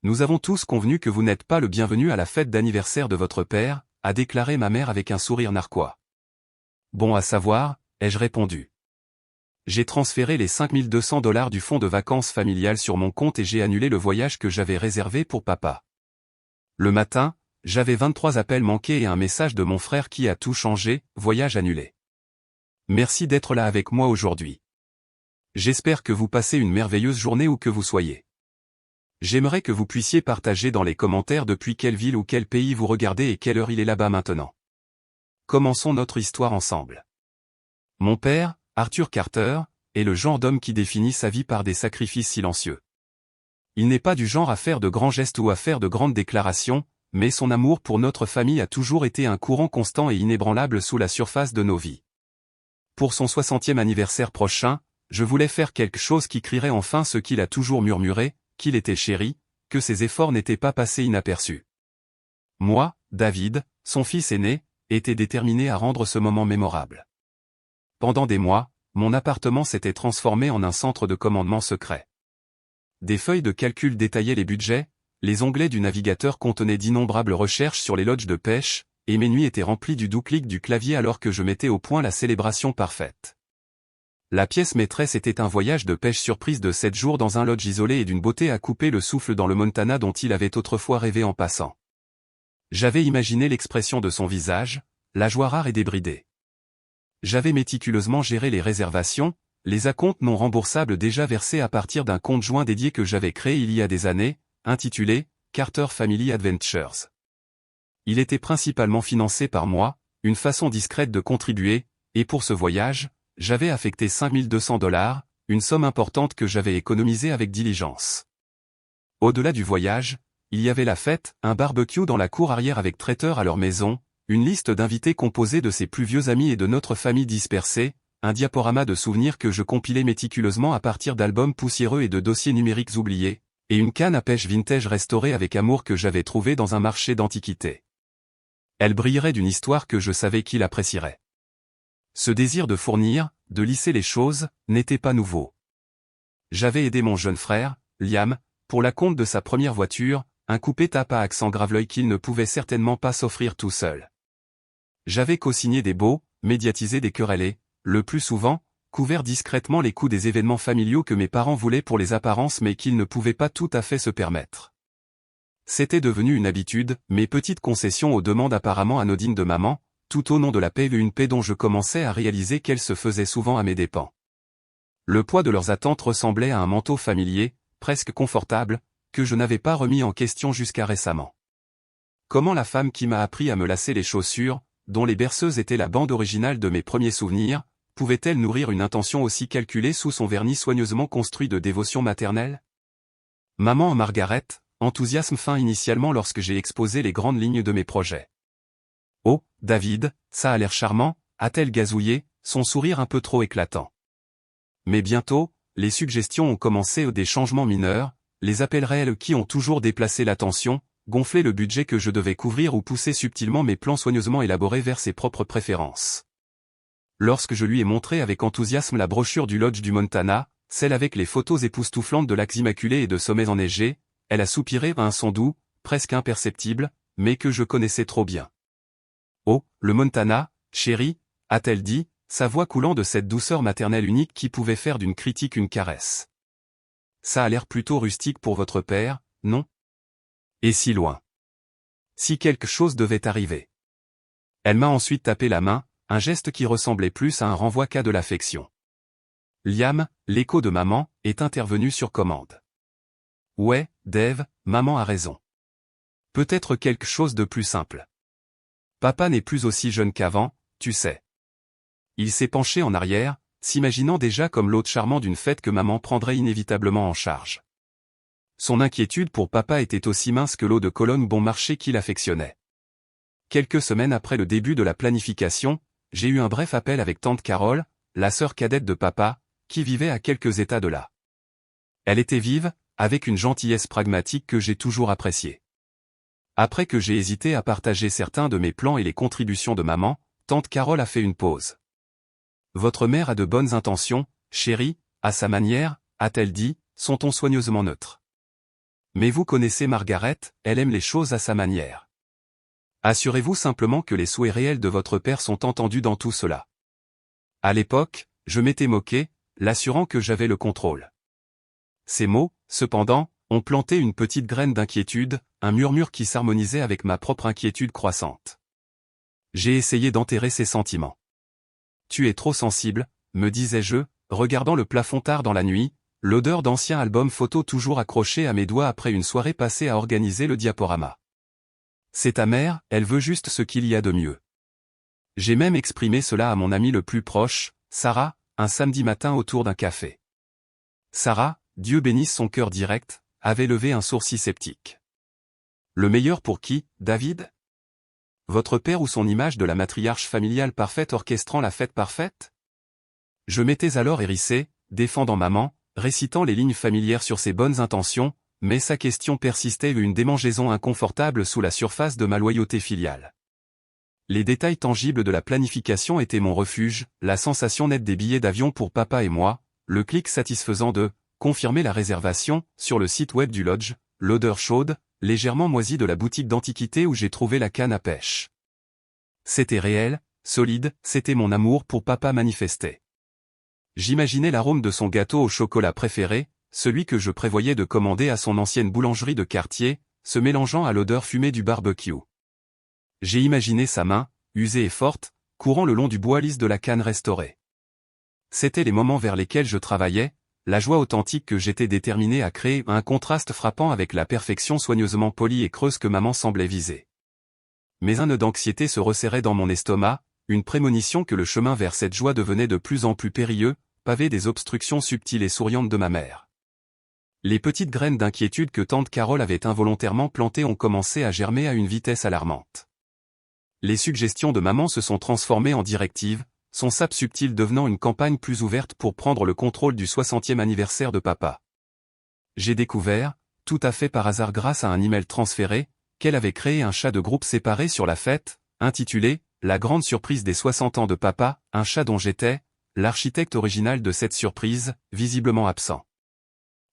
Nous avons tous convenu que vous n'êtes pas le bienvenu à la fête d'anniversaire de votre père, a déclaré ma mère avec un sourire narquois. Bon à savoir, ai-je répondu. J'ai transféré les $5200 du fonds de vacances familiales sur mon compte et j'ai annulé le voyage que j'avais réservé pour papa. Le matin, j'avais 23 appels manqués et un message de mon frère qui a tout changé, voyage annulé. Merci d'être là avec moi aujourd'hui. J'espère que vous passez une merveilleuse journée où que vous soyez. J'aimerais que vous puissiez partager dans les commentaires depuis quelle ville ou quel pays vous regardez et quelle heure il est là-bas maintenant. Commençons notre histoire ensemble. Mon père, Arthur Carter, est le genre d'homme qui définit sa vie par des sacrifices silencieux. Il n'est pas du genre à faire de grands gestes ou à faire de grandes déclarations, mais son amour pour notre famille a toujours été un courant constant et inébranlable sous la surface de nos vies. Pour son 60e anniversaire prochain, je voulais faire quelque chose qui crierait enfin ce qu'il a toujours murmuré, qu'il était chéri, que ses efforts n'étaient pas passés inaperçus. Moi, David, son fils aîné, était déterminé à rendre ce moment mémorable. Pendant des mois, mon appartement s'était transformé en un centre de commandement secret. Des feuilles de calcul détaillaient les budgets, les onglets du navigateur contenaient d'innombrables recherches sur les lodges de pêche, et mes nuits étaient remplies du doux clic du clavier alors que je mettais au point la célébration parfaite. La pièce maîtresse était un voyage de pêche surprise de 7 jours dans un lodge isolé et d'une beauté à couper le souffle dans le Montana dont il avait autrefois rêvé en passant. J'avais imaginé l'expression de son visage, la joie rare et débridée. J'avais méticuleusement géré les réservations, les acomptes non remboursables déjà versés à partir d'un compte joint dédié que j'avais créé il y a des années, intitulé Carter Family Adventures. Il était principalement financé par moi, une façon discrète de contribuer, et pour ce voyage, j'avais affecté $5200, une somme importante que j'avais économisée avec diligence. Au-delà du voyage, il y avait la fête, un barbecue dans la cour arrière avec traiteur à leur maison, une liste d'invités composée de ses plus vieux amis et de notre famille dispersée, un diaporama de souvenirs que je compilais méticuleusement à partir d'albums poussiéreux et de dossiers numériques oubliés, et une canne à pêche vintage restaurée avec amour que j'avais trouvée dans un marché d'antiquités. Elle brillerait d'une histoire que je savais qu'il apprécierait. Ce désir de fournir, de lisser les choses, n'était pas nouveau. J'avais aidé mon jeune frère, Liam, pour l'acompte de sa première voiture, un coupé tape à accent graveleuil qu'il ne pouvait certainement pas s'offrir tout seul. J'avais co-signé des baux, médiatisé des querelles, le plus souvent, couvert discrètement les coûts des événements familiaux que mes parents voulaient pour les apparences mais qu'ils ne pouvaient pas tout à fait se permettre. C'était devenu une habitude, mes petites concessions aux demandes apparemment anodines de maman, tout au nom de la paix, une paix dont je commençais à réaliser qu'elle se faisait souvent à mes dépens. Le poids de leurs attentes ressemblait à un manteau familier, presque confortable, que je n'avais pas remis en question jusqu'à récemment. Comment la femme qui m'a appris à me lasser les chaussures, dont les berceuses étaient la bande originale de mes premiers souvenirs, pouvait-elle nourrir une intention aussi calculée sous son vernis soigneusement construit de dévotion maternelle? Maman Margaret, enthousiasme fin initialement lorsque j'ai exposé les grandes lignes de mes projets. Oh, David, ça a l'air charmant, a-t-elle gazouillé, son sourire un peu trop éclatant. Mais bientôt, les suggestions ont commencé des changements mineurs, les appels réels qui ont toujours déplacé l'attention, gonflé le budget que je devais couvrir ou pousser subtilement mes plans soigneusement élaborés vers ses propres préférences. Lorsque je lui ai montré avec enthousiasme la brochure du lodge du Montana, celle avec les photos époustouflantes de lacs immaculés et de sommets enneigés, elle a soupiré à un son doux, presque imperceptible, mais que je connaissais trop bien. Oh, le Montana, chérie, a-t-elle dit, sa voix coulant de cette douceur maternelle unique qui pouvait faire d'une critique une caresse. Ça a l'air plutôt rustique pour votre père, non? Et si loin. Si quelque chose devait arriver. Elle m'a ensuite tapé la main, un geste qui ressemblait plus à un renvoi qu'à de l'affection. Liam, l'écho de maman, est intervenu sur commande. Ouais, Dave, maman a raison. Peut-être quelque chose de plus simple. Papa n'est plus aussi jeune qu'avant, tu sais. Il s'est penché en arrière, s'imaginant déjà comme l'hôte charmant d'une fête que maman prendrait inévitablement en charge. Son inquiétude pour papa était aussi mince que l'eau de Cologne bon marché qu'il affectionnait. Quelques semaines après le début de la planification, j'ai eu un bref appel avec tante Carole, la sœur cadette de papa, qui vivait à quelques états de là. Elle était vive, avec une gentillesse pragmatique que j'ai toujours appréciée. Après que j'ai hésité à partager certains de mes plans et les contributions de maman, tante Carole a fait une pause. Votre mère a de bonnes intentions, chérie, à sa manière, a-t-elle dit, son ton soigneusement neutre. Mais vous connaissez Margaret, elle aime les choses à sa manière. Assurez-vous simplement que les souhaits réels de votre père sont entendus dans tout cela. À l'époque, je m'étais moqué, l'assurant que j'avais le contrôle. Ces mots, cependant, ont planté une petite graine d'inquiétude, un murmure qui s'harmonisait avec ma propre inquiétude croissante. J'ai essayé d'enterrer ces sentiments. Tu es trop sensible, me disais-je, regardant le plafond tard dans la nuit, l'odeur d'anciens albums photos toujours accrochés à mes doigts après une soirée passée à organiser le diaporama. C'est ta mère, elle veut juste ce qu'il y a de mieux. J'ai même exprimé cela à mon ami le plus proche, Sarah, un samedi matin autour d'un café. Sarah, Dieu bénisse son cœur direct, avait levé un sourcil sceptique. Le meilleur pour qui, David? Votre père ou son image de la matriarche familiale parfaite orchestrant la fête parfaite? Je m'étais alors hérissé, défendant maman, récitant les lignes familières sur ses bonnes intentions, mais sa question persistait une démangeaison inconfortable sous la surface de ma loyauté filiale. Les détails tangibles de la planification étaient mon refuge, la sensation nette des billets d'avion pour papa et moi, le clic satisfaisant de « confirmer la réservation » sur le site web du lodge, l'odeur chaude, légèrement moisie de la boutique d'antiquité où j'ai trouvé la canne à pêche. C'était réel, solide, c'était mon amour pour papa manifesté. J'imaginais l'arôme de son gâteau au chocolat préféré, celui que je prévoyais de commander à son ancienne boulangerie de quartier, se mélangeant à l'odeur fumée du barbecue. J'ai imaginé sa main, usée et forte, courant le long du bois lisse de la canne restaurée. C'étaient les moments vers lesquels je travaillais, la joie authentique que j'étais déterminé à créer, un contraste frappant avec la perfection soigneusement polie et creuse que maman semblait viser. Mais un nœud d'anxiété se resserrait dans mon estomac, une prémonition que le chemin vers cette joie devenait de plus en plus périlleux, pavé des obstructions subtiles et souriantes de ma mère. Les petites graines d'inquiétude que tante Carole avait involontairement plantées ont commencé à germer à une vitesse alarmante. Les suggestions de maman se sont transformées en directives, son sap subtil devenant une campagne plus ouverte pour prendre le contrôle du 60e anniversaire de papa. J'ai découvert, tout à fait par hasard grâce à un email transféré, qu'elle avait créé un chat de groupe séparé sur la fête, intitulé « La grande surprise des 60 ans de papa », un chat dont j'étais, l'architecte original de cette surprise, visiblement absent.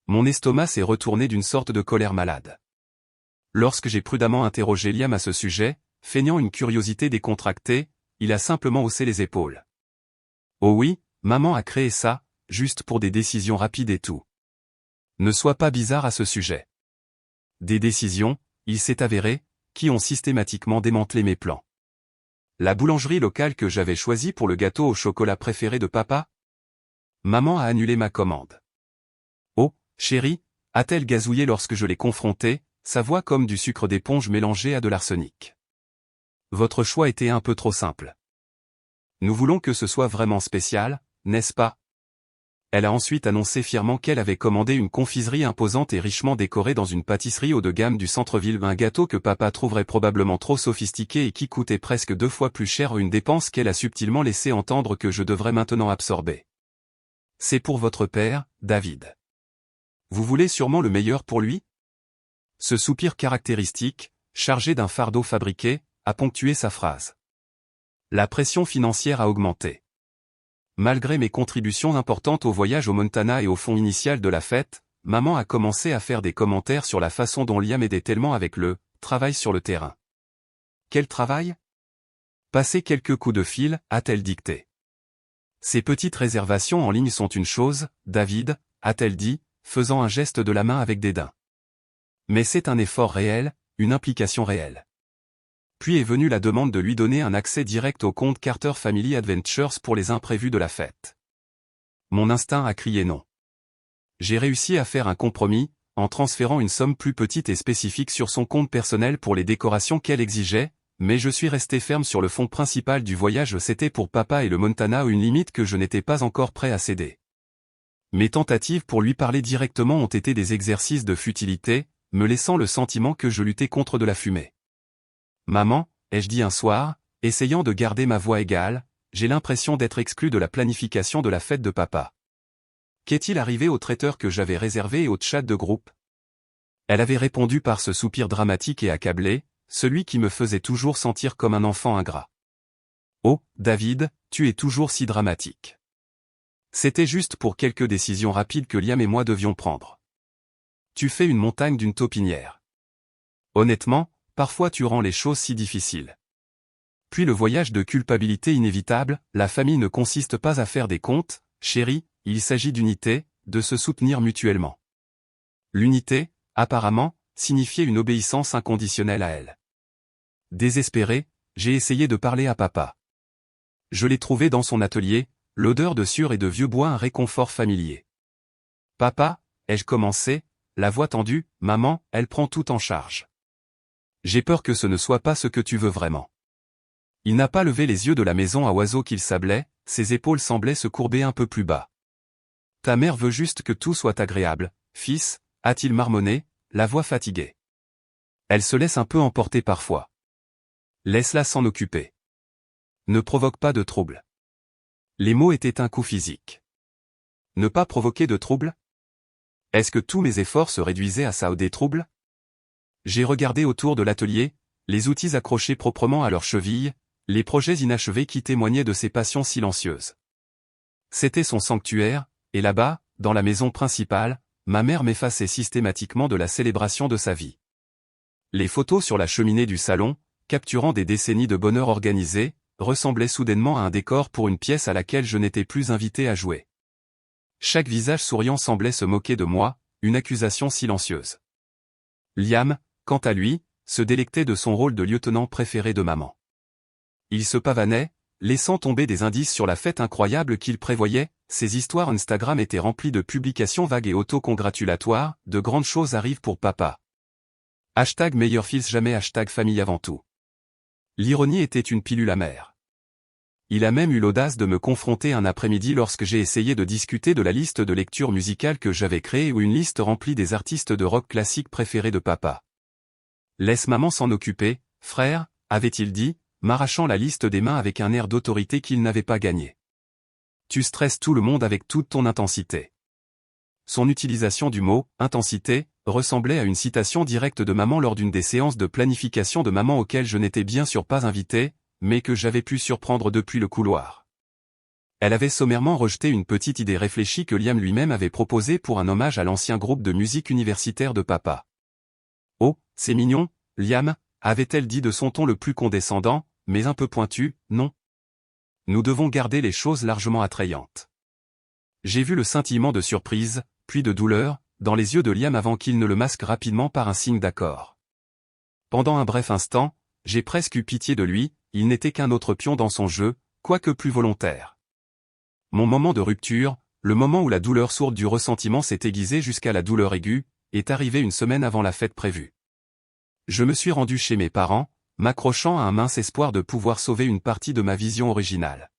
Mon estomac s'est retourné d'une sorte de colère malade. Lorsque j'ai prudemment interrogé Liam à ce sujet, feignant une curiosité décontractée, il a simplement haussé les épaules. Oh oui, maman a créé ça, juste pour des décisions rapides et tout. Ne sois pas bizarre à ce sujet. Des décisions, il s'est avéré, qui ont systématiquement démantelé mes plans. La boulangerie locale que j'avais choisie pour le gâteau au chocolat préféré de papa? Maman a annulé ma commande. Oh, chérie, a-t-elle gazouillé lorsque je l'ai confrontée, sa voix comme du sucre d'éponge mélangé à de l'arsenic. Votre choix était un peu trop simple. Nous voulons que ce soit vraiment spécial, n'est-ce pas? Elle a ensuite annoncé fièrement qu'elle avait commandé une confiserie imposante et richement décorée dans une pâtisserie haut de gamme du centre-ville, un gâteau que papa trouverait probablement trop sophistiqué et qui coûtait presque 2 fois plus cher, une dépense qu'elle a subtilement laissé entendre que je devrais maintenant absorber. C'est pour votre père, David. Vous voulez sûrement le meilleur pour lui? Ce soupir caractéristique, chargé d'un fardeau fabriqué, a ponctué sa phrase. La pression financière a augmenté. Malgré mes contributions importantes au voyage au Montana et au fonds initial de la fête, maman a commencé à faire des commentaires sur la façon dont Liam aidait tellement avec le travail sur le terrain. Quel travail? Passer quelques coups de fil, a-t-elle dicté. Ces petites réservations en ligne sont une chose, David, a-t-elle dit, faisant un geste de la main avec dédain. Mais c'est un effort réel, une implication réelle. Puis est venue la demande de lui donner un accès direct au compte Carter Family Adventures pour les imprévus de la fête. Mon instinct a crié non. J'ai réussi à faire un compromis, en transférant une somme plus petite et spécifique sur son compte personnel pour les décorations qu'elle exigeait, mais je suis resté ferme sur le fond principal du voyage, c'était pour papa et le Montana, une limite que je n'étais pas encore prêt à céder. Mes tentatives pour lui parler directement ont été des exercices de futilité, me laissant le sentiment que je luttais contre de la fumée. Maman, ai-je dit un soir, essayant de garder ma voix égale, j'ai l'impression d'être exclu de la planification de la fête de papa. Qu'est-il arrivé au traiteur que j'avais réservé et au chat de groupe? Elle avait répondu par ce soupir dramatique et accablé, celui qui me faisait toujours sentir comme un enfant ingrat. Oh, David, tu es toujours si dramatique. C'était juste pour quelques décisions rapides que Liam et moi devions prendre. Tu fais une montagne d'une taupinière. Honnêtement, parfois tu rends les choses si difficiles. Puis le voyage de culpabilité inévitable, la famille ne consiste pas à faire des comptes, chérie, il s'agit d'unité, de se soutenir mutuellement. L'unité, apparemment, signifiait une obéissance inconditionnelle à elle. Désespéré, j'ai essayé de parler à papa. Je l'ai trouvé dans son atelier, l'odeur de sueur et de vieux bois un réconfort familier. Papa, ai-je commencé, la voix tendue, maman, elle prend tout en charge. J'ai peur que ce ne soit pas ce que tu veux vraiment. Il n'a pas levé les yeux de la maison à oiseaux qu'il sablait, ses épaules semblaient se courber un peu plus bas. Ta mère veut juste que tout soit agréable, fils, a-t-il marmonné, la voix fatiguée. Elle se laisse un peu emporter parfois. Laisse-la s'en occuper. Ne provoque pas de trouble. Les mots étaient un coup physique. Ne pas provoquer de trouble? Est-ce que tous mes efforts se réduisaient à ça ou des troubles? J'ai regardé autour de l'atelier, les outils accrochés proprement à leurs chevilles, les projets inachevés qui témoignaient de ses passions silencieuses. C'était son sanctuaire, et là-bas, dans la maison principale, ma mère m'effaçait systématiquement de la célébration de sa vie. Les photos sur la cheminée du salon, capturant des décennies de bonheur organisé, ressemblaient soudainement à un décor pour une pièce à laquelle je n'étais plus invité à jouer. Chaque visage souriant semblait se moquer de moi, une accusation silencieuse. Liam, quant à lui, se délectait de son rôle de lieutenant préféré de maman. Il se pavanait, laissant tomber des indices sur la fête incroyable qu'il prévoyait, ses histoires Instagram étaient remplies de publications vagues et auto-congratulatoires, de grandes choses arrivent pour papa. Hashtag meilleur fils jamais hashtag famille avant tout. L'ironie était une pilule amère. Il a même eu l'audace de me confronter un après-midi lorsque j'ai essayé de discuter de la liste de lecture musicale que j'avais créée ou une liste remplie des artistes de rock classique préférés de papa. Laisse maman s'en occuper, frère, avait-il dit, m'arrachant la liste des mains avec un air d'autorité qu'il n'avait pas gagné. Tu stresses tout le monde avec toute ton intensité. Son utilisation du mot « intensité » ressemblait à une citation directe de maman lors d'une des séances de planification de maman auxquelles je n'étais bien sûr pas invité, mais que j'avais pu surprendre depuis le couloir. Elle avait sommairement rejeté une petite idée réfléchie que Liam lui-même avait proposée pour un hommage à l'ancien groupe de musique universitaire de papa. « Oh, c'est mignon, Liam », avait-elle dit de son ton le plus condescendant, mais un peu pointu, non. Nous devons garder les choses largement attrayantes. J'ai vu le scintillement de surprise, puis de douleur, dans les yeux de Liam avant qu'il ne le masque rapidement par un signe d'accord. Pendant un bref instant, j'ai presque eu pitié de lui, il n'était qu'un autre pion dans son jeu, quoique plus volontaire. Mon moment de rupture, le moment où la douleur sourde du ressentiment s'est aiguisée jusqu'à la douleur aiguë, est arrivé une semaine avant la fête prévue. Je me suis rendu chez mes parents, m'accrochant à un mince espoir de pouvoir sauver une partie de ma vision originale.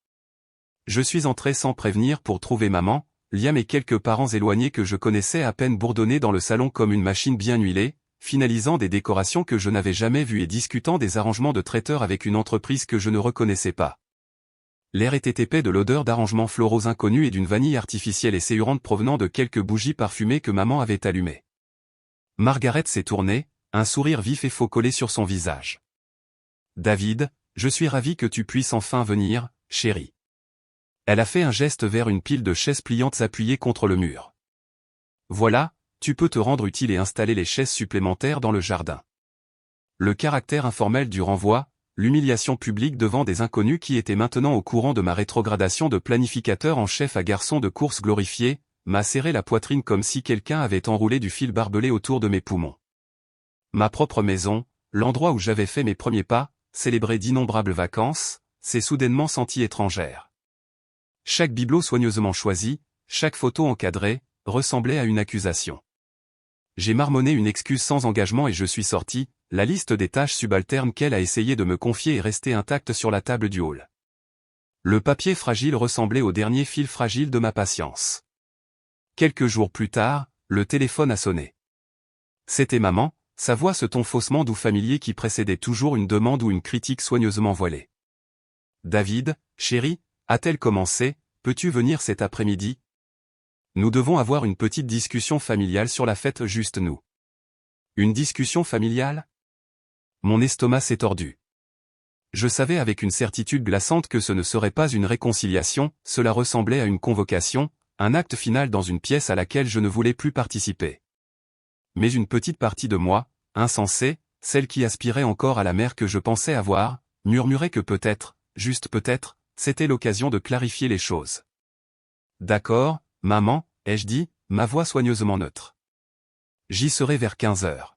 Je suis entré sans prévenir pour trouver maman, Liam et quelques parents éloignés que je connaissais à peine bourdonner dans le salon comme une machine bien huilée, finalisant des décorations que je n'avais jamais vues et discutant des arrangements de traiteur avec une entreprise que je ne reconnaissais pas. L'air était épais de l'odeur d'arrangements floraux inconnus et d'une vanille artificielle et séurante provenant de quelques bougies parfumées que maman avait allumées. Margaret s'est tournée, un sourire vif et faux collé sur son visage. « David, je suis ravi que tu puisses enfin venir, chérie. » Elle a fait un geste vers une pile de chaises pliantes appuyées contre le mur. « Voilà, tu peux te rendre utile et installer les chaises supplémentaires dans le jardin. » Le caractère informel du renvoi, l'humiliation publique devant des inconnus qui étaient maintenant au courant de ma rétrogradation de planificateur en chef à garçon de course glorifié, m'a serré la poitrine comme si quelqu'un avait enroulé du fil barbelé autour de mes poumons. Ma propre maison, l'endroit où j'avais fait mes premiers pas, célébré d'innombrables vacances, s'est soudainement sentie étrangère. Chaque bibelot soigneusement choisi, chaque photo encadrée, ressemblait à une accusation. J'ai marmonné une excuse sans engagement et je suis sorti, la liste des tâches subalternes qu'elle a essayé de me confier est restée intacte sur la table du hall. Le papier fragile ressemblait au dernier fil fragile de ma patience. Quelques jours plus tard, le téléphone a sonné. C'était maman, sa voix ce ton faussement doux familier qui précédait toujours une demande ou une critique soigneusement voilée. « David, chérie, a-t-elle commencé, peux-tu venir cet après-midi ? Nous devons avoir une petite discussion familiale sur la fête juste nous. » Une discussion familiale ? Mon estomac s'est tordu. Je savais avec une certitude glaçante que ce ne serait pas une réconciliation, cela ressemblait à une convocation, un acte final dans une pièce à laquelle je ne voulais plus participer. mais une petite partie de moi, insensée, celle qui aspirait encore à la mère que je pensais avoir, murmurait que peut-être, juste peut-être, c'était l'occasion de clarifier les choses. D'accord, maman, ai-je dit, ma voix soigneusement neutre. J'y serai vers 15 heures.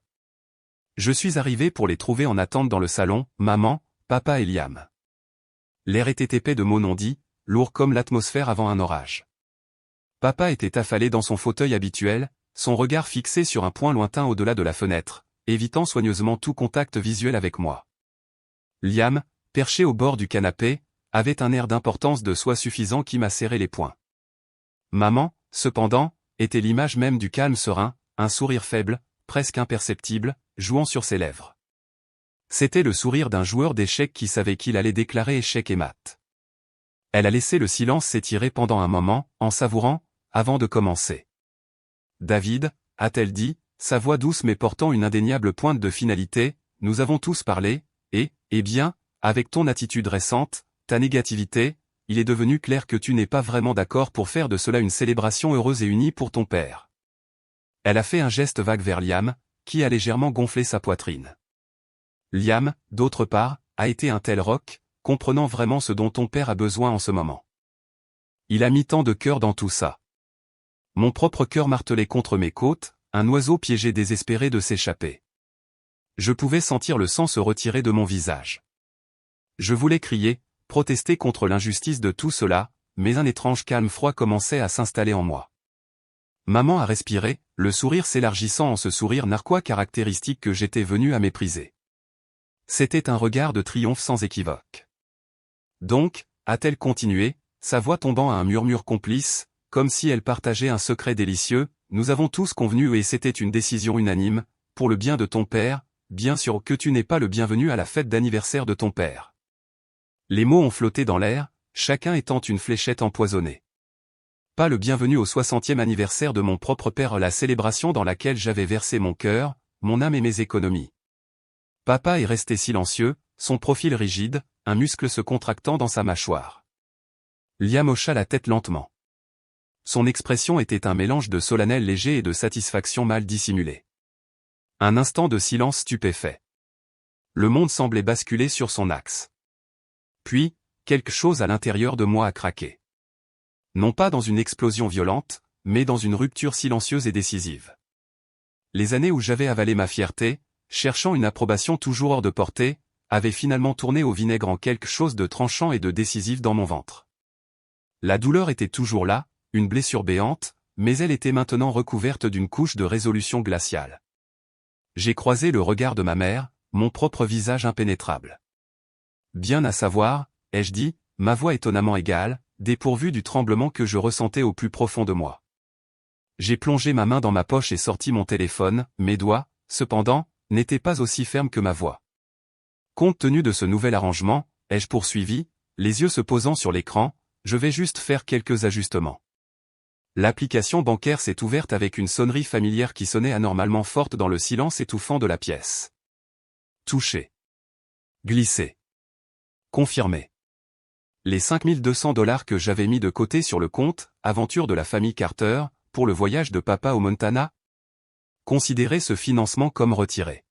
Je suis arrivé pour les trouver en attente dans le salon, maman, papa et Liam. L'air était épais de mots non dits, lourd comme l'atmosphère avant un orage. Papa était affalé dans son fauteuil habituel, son regard fixé sur un point lointain au-delà de la fenêtre, évitant soigneusement tout contact visuel avec moi. Liam, perché au bord du canapé, avait un air d'importance de soi suffisant qui m'a serré les poings. Maman, cependant, était l'image même du calme serein, un sourire faible, presque imperceptible, jouant sur ses lèvres. C'était le sourire d'un joueur d'échecs qui savait qu'il allait déclarer échec et mat. Elle a laissé le silence s'étirer pendant un moment, en savourant, avant de commencer. David, a-t-elle dit, sa voix douce mais portant une indéniable pointe de finalité, nous avons tous parlé, et, eh bien, avec ton attitude récente, ta négativité, il est devenu clair que tu n'es pas vraiment d'accord pour faire de cela une célébration heureuse et unie pour ton père. Elle a fait un geste vague vers Liam, qui a légèrement gonflé sa poitrine. Liam, d'autre part, a été un tel roc, comprenant vraiment ce dont ton père a besoin en ce moment. Il a mis tant de cœur dans tout ça. Mon propre cœur martelait contre mes côtes, un oiseau piégé désespéré de s'échapper. Je pouvais sentir le sang se retirer de mon visage. Je voulais crier, protester contre l'injustice de tout cela, mais un étrange calme froid commençait à s'installer en moi. Maman a respiré, le sourire s'élargissant en ce sourire narquois caractéristique que j'étais venu à mépriser. C'était un regard de triomphe sans équivoque. Donc, a-t-elle continué, sa voix tombant à un murmure complice, comme si elle partageait un secret délicieux, nous avons tous convenu et c'était une décision unanime, pour le bien de ton père, bien sûr que tu n'es pas le bienvenu à la fête d'anniversaire de ton père. Les mots ont flotté dans l'air, chacun étant une fléchette empoisonnée. Pas le bienvenu au 60e anniversaire de mon propre père, la célébration dans laquelle j'avais versé mon cœur, mon âme et mes économies. Papa est resté silencieux, son profil rigide, un muscle se contractant dans sa mâchoire. Liam hocha la tête lentement. Son expression était un mélange de solennel léger et de satisfaction mal dissimulée. Un instant de silence stupéfait. Le monde semblait basculer sur son axe. Puis, quelque chose à l'intérieur de moi a craqué. Non pas dans une explosion violente, mais dans une rupture silencieuse et décisive. Les années où j'avais avalé ma fierté, cherchant une approbation toujours hors de portée, avaient finalement tourné au vinaigre en quelque chose de tranchant et de décisif dans mon ventre. La douleur était toujours là, une blessure béante, mais elle était maintenant recouverte d'une couche de résolution glaciale. J'ai croisé le regard de ma mère, mon propre visage impénétrable. Bien à savoir, ai-je dit, ma voix étonnamment égale, dépourvue du tremblement que je ressentais au plus profond de moi. J'ai plongé ma main dans ma poche et sorti mon téléphone, mes doigts, cependant, n'étaient pas aussi fermes que ma voix. Compte tenu de ce nouvel arrangement, ai-je poursuivi, les yeux se posant sur l'écran, je vais juste faire quelques ajustements. L'application bancaire s'est ouverte avec une sonnerie familière qui sonnait anormalement forte dans le silence étouffant de la pièce. Toucher. Glisser. Confirmer. Les 5200 $ que j'avais mis de côté sur le compte, aventure de la famille Carter, pour le voyage de papa au Montana? Considérez ce financement comme retiré.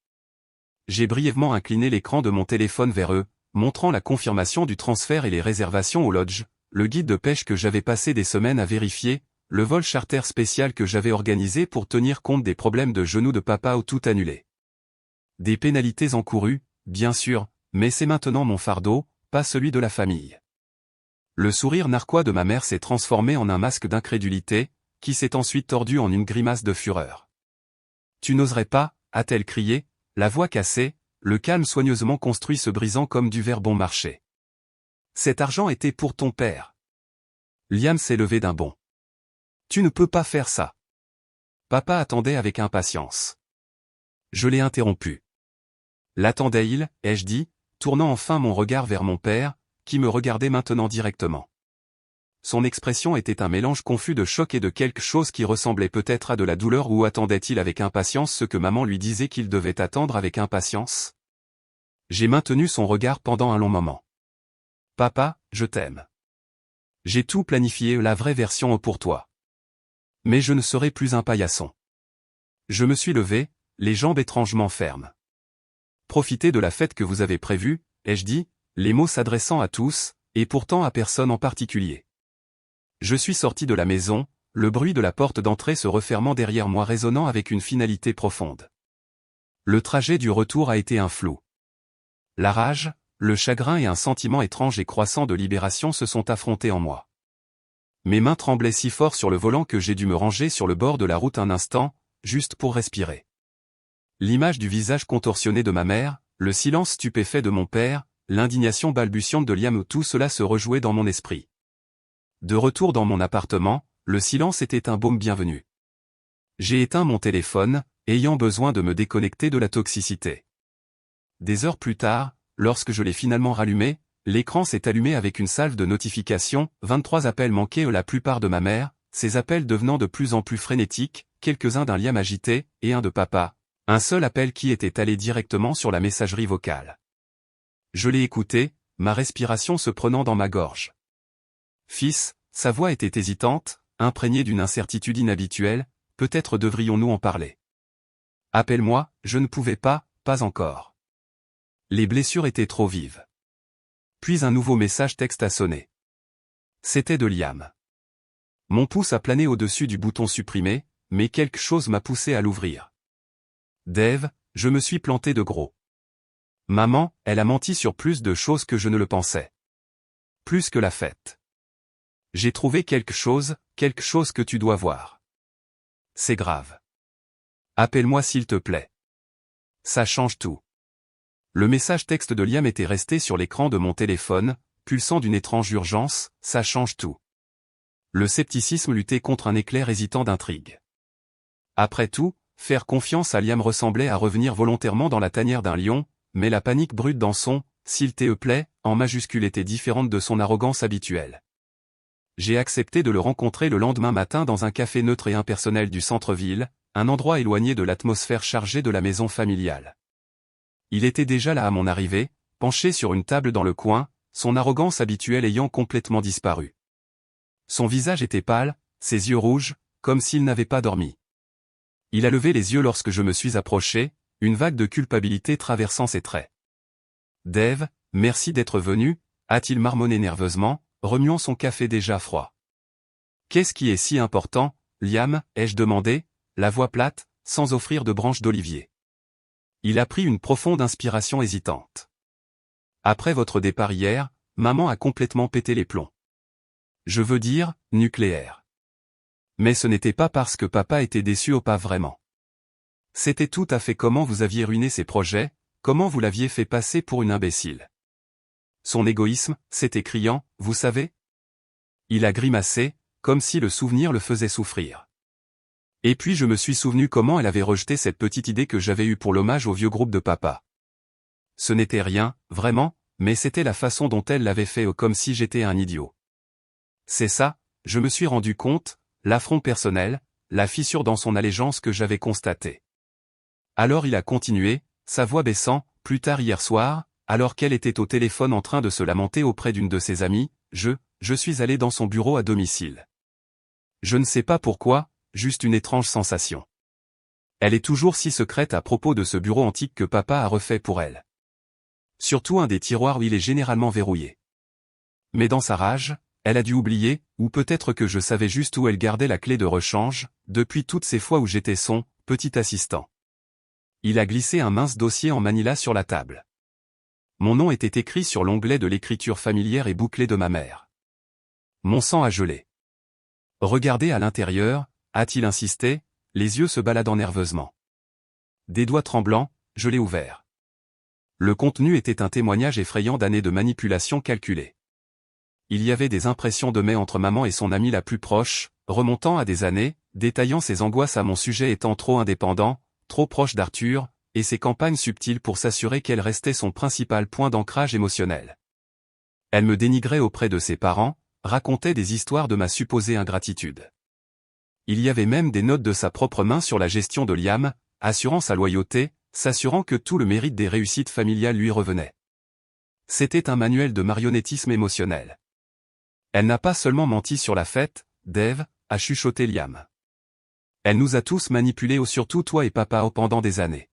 J'ai brièvement incliné l'écran de mon téléphone vers eux, montrant la confirmation du transfert et les réservations au lodge, le guide de pêche que j'avais passé des semaines à vérifier, le vol charter spécial que j'avais organisé pour tenir compte des problèmes de genoux de papa ou tout annulé. Des pénalités encourues, bien sûr, mais c'est maintenant mon fardeau, pas celui de la famille. Le sourire narquois de ma mère s'est transformé en un masque d'incrédulité, qui s'est ensuite tordu en une grimace de fureur. Tu n'oserais pas, a-t-elle crié, la voix cassée, le calme soigneusement construit se brisant comme du verre bon marché. Cet argent était pour ton père. Liam s'est levé d'un bond. Tu ne peux pas faire ça. Papa attendait avec impatience. Je l'ai interrompu. L'attendait-il, ai-je dit, tournant enfin mon regard vers mon père, qui me regardait maintenant directement. Son expression était un mélange confus de choc et de quelque chose qui ressemblait peut-être à de la douleur, ou attendait-il avec impatience ce que maman lui disait qu'il devait attendre avec impatience? J'ai maintenu son regard pendant un long moment. Papa, je t'aime. J'ai tout planifié, la vraie version pour toi. Mais je ne serai plus un paillasson. Je me suis levé, les jambes étrangement fermes. Profitez de la fête que vous avez prévue, ai-je dit, les mots s'adressant à tous, et pourtant à personne en particulier. Je suis sorti de la maison, le bruit de la porte d'entrée se refermant derrière moi résonnant avec une finalité profonde. Le trajet du retour a été un flou. La rage, le chagrin et un sentiment étrange et croissant de libération se sont affrontés en moi. Mes mains tremblaient si fort sur le volant que j'ai dû me ranger sur le bord de la route un instant, juste pour respirer. L'image du visage contorsionné de ma mère, le silence stupéfait de mon père, l'indignation balbutiante de Liam, tout cela se rejouait dans mon esprit. De retour dans mon appartement, le silence était un baume bienvenu. J'ai éteint mon téléphone, ayant besoin de me déconnecter de la toxicité. Des heures plus tard, lorsque je l'ai finalement rallumé, l'écran s'est allumé avec une salve de notifications, 23 appels manqués, la plupart de ma mère, ces appels devenant de plus en plus frénétiques, quelques-uns d'un Liam agité, et un de papa, un seul appel qui était allé directement sur la messagerie vocale. Je l'ai écouté, ma respiration se prenant dans ma gorge. Fils, sa voix était hésitante, imprégnée d'une incertitude inhabituelle, peut-être devrions-nous en parler. Appelle-moi, je ne pouvais pas encore. Les blessures étaient trop vives. Puis un nouveau message texte a sonné. C'était de Liam. Mon pouce a plané au-dessus du bouton supprimer, mais quelque chose m'a poussé à l'ouvrir. Dave, je me suis planté de gros. Maman, elle a menti sur plus de choses que je ne le pensais. Plus que la fête. J'ai trouvé quelque chose que tu dois voir. C'est grave. Appelle-moi s'il te plaît. Ça change tout. Le message texte de Liam était resté sur l'écran de mon téléphone, pulsant d'une étrange urgence, ça change tout. Le scepticisme luttait contre un éclair hésitant d'intrigue. Après tout, faire confiance à Liam ressemblait à revenir volontairement dans la tanière d'un lion, mais la panique brute dans son « s'il te plaît » en majuscule était différente de son arrogance habituelle. J'ai accepté de le rencontrer le lendemain matin dans un café neutre et impersonnel du centre-ville, un endroit éloigné de l'atmosphère chargée de la maison familiale. Il était déjà là à mon arrivée, penché sur une table dans le coin, son arrogance habituelle ayant complètement disparu. Son visage était pâle, ses yeux rouges, comme s'il n'avait pas dormi. Il a levé les yeux lorsque je me suis approché, une vague de culpabilité traversant ses traits. « Dave, merci d'être venu », a-t-il marmonné nerveusement, remuant son café déjà froid. « Qu'est-ce qui est si important, Liam » ai-je demandé, la voix plate, sans offrir de branche d'olivier. Il a pris une profonde inspiration hésitante. Après votre départ hier, maman a complètement pété les plombs. Je veux dire, nucléaire. Mais ce n'était pas parce que papa était déçu ou pas vraiment. C'était tout à fait comment vous aviez ruiné ses projets, comment vous l'aviez fait passer pour une imbécile. Son égoïsme, c'était criant, vous savez. Il a grimacé, comme si le souvenir le faisait souffrir. Et puis je me suis souvenu comment elle avait rejeté cette petite idée que j'avais eue pour l'hommage au vieux groupe de papa. Ce n'était rien, vraiment, mais c'était la façon dont elle l'avait fait comme si j'étais un idiot. C'est ça, je me suis rendu compte, l'affront personnel, la fissure dans son allégeance que j'avais constatée. Alors il a continué, sa voix baissant, plus tard hier soir, alors qu'elle était au téléphone en train de se lamenter auprès d'une de ses amies, je suis allé dans son bureau à domicile. Je ne sais pas pourquoi, juste une étrange sensation. Elle est toujours si secrète à propos de ce bureau antique que papa a refait pour elle. Surtout un des tiroirs où il est généralement verrouillé. Mais dans sa rage, elle a dû oublier, ou peut-être que je savais juste où elle gardait la clé de rechange, depuis toutes ces fois où j'étais son petit assistant. Il a glissé un mince dossier en manila sur la table. Mon nom était écrit sur l'onglet de l'écriture familière et bouclée de ma mère. Mon sang a gelé. Regardez à l'intérieur, a-t-il insisté, les yeux se baladant nerveusement. Des doigts tremblants, je l'ai ouvert. Le contenu était un témoignage effrayant d'années de manipulation calculée. Il y avait des impressions de mai entre maman et son amie la plus proche, remontant à des années, détaillant ses angoisses à mon sujet étant trop indépendant, trop proche d'Arthur, et ses campagnes subtiles pour s'assurer qu'elle restait son principal point d'ancrage émotionnel. Elle me dénigrait auprès de ses parents, racontait des histoires de ma supposée ingratitude. Il y avait même des notes de sa propre main sur la gestion de Liam, assurant sa loyauté, s'assurant que tout le mérite des réussites familiales lui revenait. C'était un manuel de marionnettisme émotionnel. Elle n'a pas seulement menti sur la fête, Dave, a chuchoté Liam. Elle nous a tous manipulés, surtout toi et papa, pendant des années.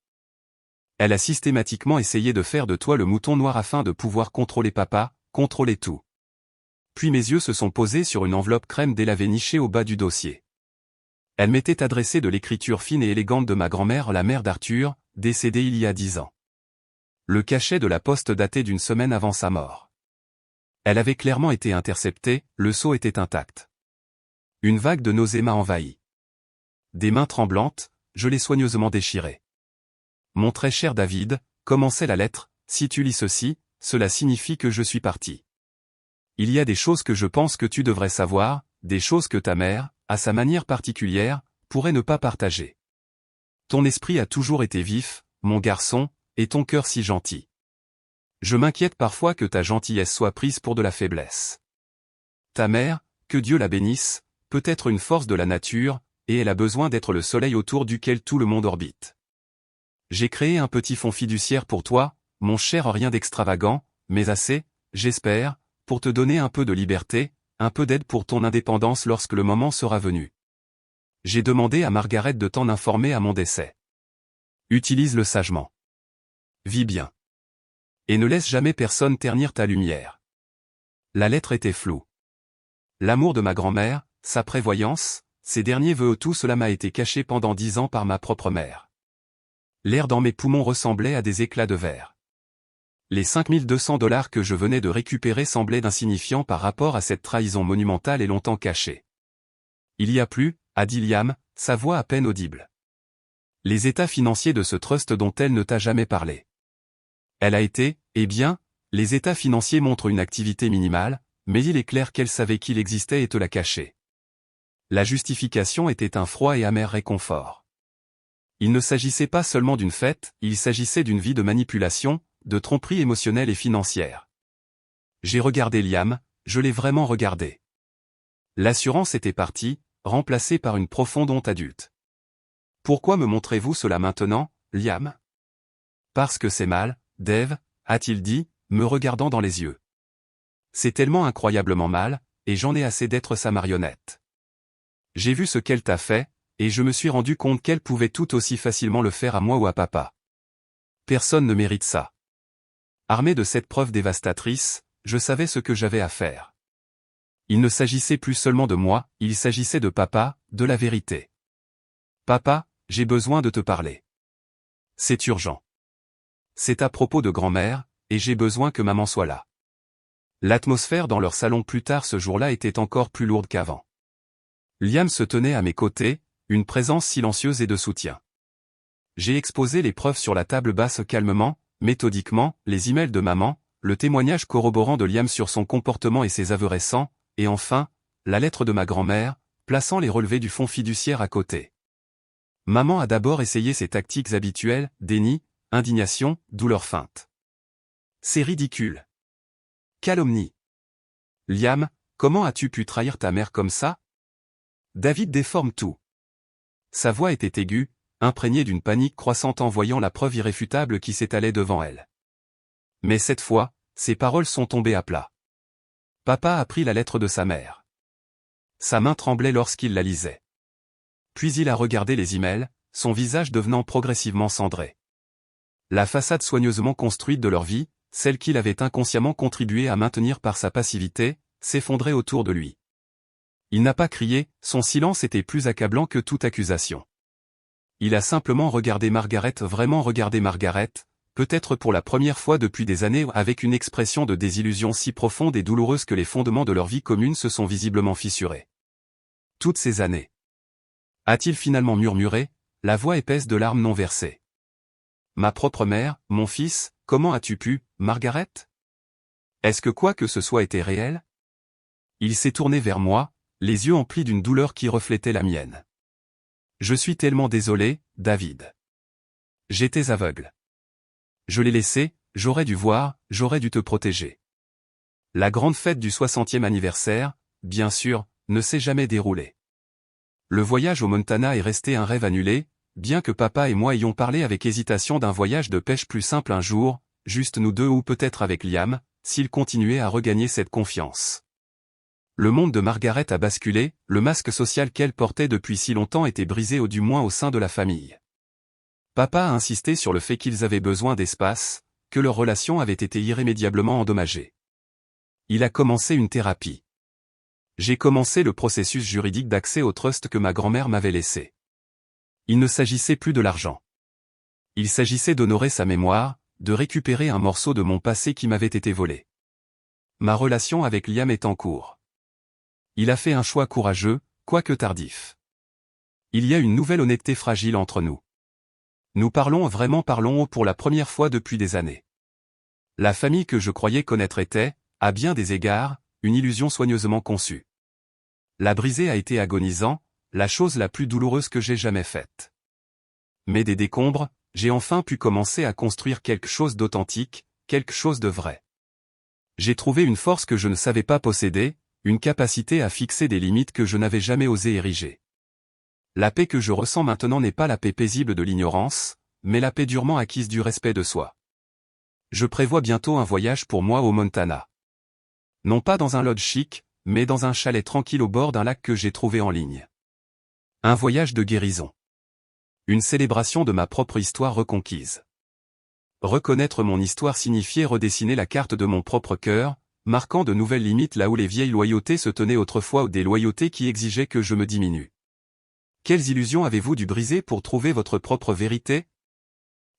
Elle a systématiquement essayé de faire de toi le mouton noir afin de pouvoir contrôler papa, contrôler tout. Puis mes yeux se sont posés sur une enveloppe crème délavée nichée au bas du dossier. Elle m'était adressée de l'écriture fine et élégante de ma grand-mère, la mère d'Arthur, décédée il y a 10 ans. Le cachet de la poste datait d'une semaine avant sa mort. Elle avait clairement été interceptée, le sceau était intact. Une vague de nausée m'a envahi. Des mains tremblantes, je l'ai soigneusement déchirée. Mon très cher David, commençait la lettre, si tu lis ceci, cela signifie que je suis parti. Il y a des choses que je pense que tu devrais savoir, des choses que ta mère, à sa manière particulière, pourrait ne pas partager. Ton esprit a toujours été vif, mon garçon, et ton cœur si gentil. Je m'inquiète parfois que ta gentillesse soit prise pour de la faiblesse. Ta mère, que Dieu la bénisse, peut être une force de la nature, et elle a besoin d'être le soleil autour duquel tout le monde orbite. J'ai créé un petit fonds fiduciaire pour toi, mon cher, rien d'extravagant, mais assez, j'espère, pour te donner un peu de liberté, un peu d'aide pour ton indépendance lorsque le moment sera venu. J'ai demandé à Margaret de t'en informer à mon décès. Utilise-le sagement. Vis bien. Et ne laisse jamais personne ternir ta lumière. La lettre était floue. L'amour de ma grand-mère, sa prévoyance, ses derniers vœux, tout cela m'a été caché pendant 10 ans par ma propre mère. L'air dans mes poumons ressemblait à des éclats de verre. Les $5200 que je venais de récupérer semblaient insignifiants par rapport à cette trahison monumentale et longtemps cachée. Il y a plus, a dit Liam, sa voix à peine audible. Les états financiers de ce trust dont elle ne t'a jamais parlé. Elle a été, eh bien, les états financiers montrent une activité minimale, mais il est clair qu'elle savait qu'il existait et te l'a caché. La justification était un froid et amer réconfort. Il ne s'agissait pas seulement d'une fête, il s'agissait d'une vie de manipulation, de tromperie émotionnelle et financière. J'ai regardé Liam, je l'ai vraiment regardé. L'assurance était partie, remplacée par une profonde honte adulte. Pourquoi me montrez-vous cela maintenant, Liam? Parce que c'est mal, Dave, a-t-il dit, me regardant dans les yeux. C'est tellement incroyablement mal, et j'en ai assez d'être sa marionnette. J'ai vu ce qu'elle t'a fait, et je me suis rendu compte qu'elle pouvait tout aussi facilement le faire à moi ou à papa. Personne ne mérite ça. Armé de cette preuve dévastatrice, je savais ce que j'avais à faire. Il ne s'agissait plus seulement de moi, il s'agissait de papa, de la vérité. Papa, j'ai besoin de te parler. C'est urgent. C'est à propos de grand-mère, et j'ai besoin que maman soit là. L'atmosphère dans leur salon plus tard ce jour-là était encore plus lourde qu'avant. Liam se tenait à mes côtés, une présence silencieuse et de soutien. J'ai exposé les preuves sur la table basse calmement, méthodiquement, les emails de maman, le témoignage corroborant de Liam sur son comportement et ses aveux récents, et enfin, la lettre de ma grand-mère, plaçant les relevés du fonds fiduciaire à côté. Maman a d'abord essayé ses tactiques habituelles, déni, indignation, douleur feinte. C'est ridicule. Calomnie. Liam, comment as-tu pu trahir ta mère comme ça? David déforme tout. Sa voix était aiguë, imprégnée d'une panique croissante en voyant la preuve irréfutable qui s'étalait devant elle. Mais cette fois, ses paroles sont tombées à plat. Papa a pris la lettre de sa mère. Sa main tremblait lorsqu'il la lisait. Puis il a regardé les emails, son visage devenant progressivement cendré. La façade soigneusement construite de leur vie, celle qu'il avait inconsciemment contribué à maintenir par sa passivité, s'effondrait autour de lui. Il n'a pas crié, son silence était plus accablant que toute accusation. Il a simplement regardé Margaret, vraiment regardé Margaret, peut-être pour la première fois depuis des années, avec une expression de désillusion si profonde et douloureuse que les fondements de leur vie commune se sont visiblement fissurés. Toutes ces années. A-t-il finalement murmuré, la voix épaisse de larmes non versées. Ma propre mère, mon fils, comment as-tu pu, Margaret? Est-ce que quoi que ce soit était réel? Il s'est tourné vers moi, les yeux emplis d'une douleur qui reflétait la mienne. Je suis tellement désolé, David. J'étais aveugle. Je l'ai laissé, j'aurais dû voir, j'aurais dû te protéger. La grande fête du 60e anniversaire, bien sûr, ne s'est jamais déroulée. Le voyage au Montana est resté un rêve annulé, bien que papa et moi ayons parlé avec hésitation d'un voyage de pêche plus simple un jour, juste nous deux ou peut-être avec Liam, s'il continuait à regagner cette confiance. Le monde de Margaret a basculé, le masque social qu'elle portait depuis si longtemps était brisé du moins au sein de la famille. Papa a insisté sur le fait qu'ils avaient besoin d'espace, que leur relation avait été irrémédiablement endommagée. Il a commencé une thérapie. J'ai commencé le processus juridique d'accès au trust que ma grand-mère m'avait laissé. Il ne s'agissait plus de l'argent. Il s'agissait d'honorer sa mémoire, de récupérer un morceau de mon passé qui m'avait été volé. Ma relation avec Liam est en cours. Il a fait un choix courageux, quoique tardif. Il y a une nouvelle honnêteté fragile entre nous. Nous parlons pour la première fois depuis des années. La famille que je croyais connaître était, à bien des égards, une illusion soigneusement conçue. La briser a été agonisant, la chose la plus douloureuse que j'ai jamais faite. Mais des décombres, j'ai enfin pu commencer à construire quelque chose d'authentique, quelque chose de vrai. J'ai trouvé une force que je ne savais pas posséder, une capacité à fixer des limites que je n'avais jamais osé ériger. La paix que je ressens maintenant n'est pas la paix paisible de l'ignorance, mais la paix durement acquise du respect de soi. Je prévois bientôt un voyage pour moi au Montana. Non pas dans un lodge chic, mais dans un chalet tranquille au bord d'un lac que j'ai trouvé en ligne. Un voyage de guérison. Une célébration de ma propre histoire reconquise. Reconnaître mon histoire signifiait redessiner la carte de mon propre cœur, marquant de nouvelles limites là où les vieilles loyautés se tenaient autrefois ou des loyautés qui exigeaient que je me diminue. Quelles illusions avez-vous dû briser pour trouver votre propre vérité?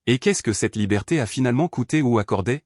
Et qu'est-ce que cette liberté a finalement coûté ou accordé?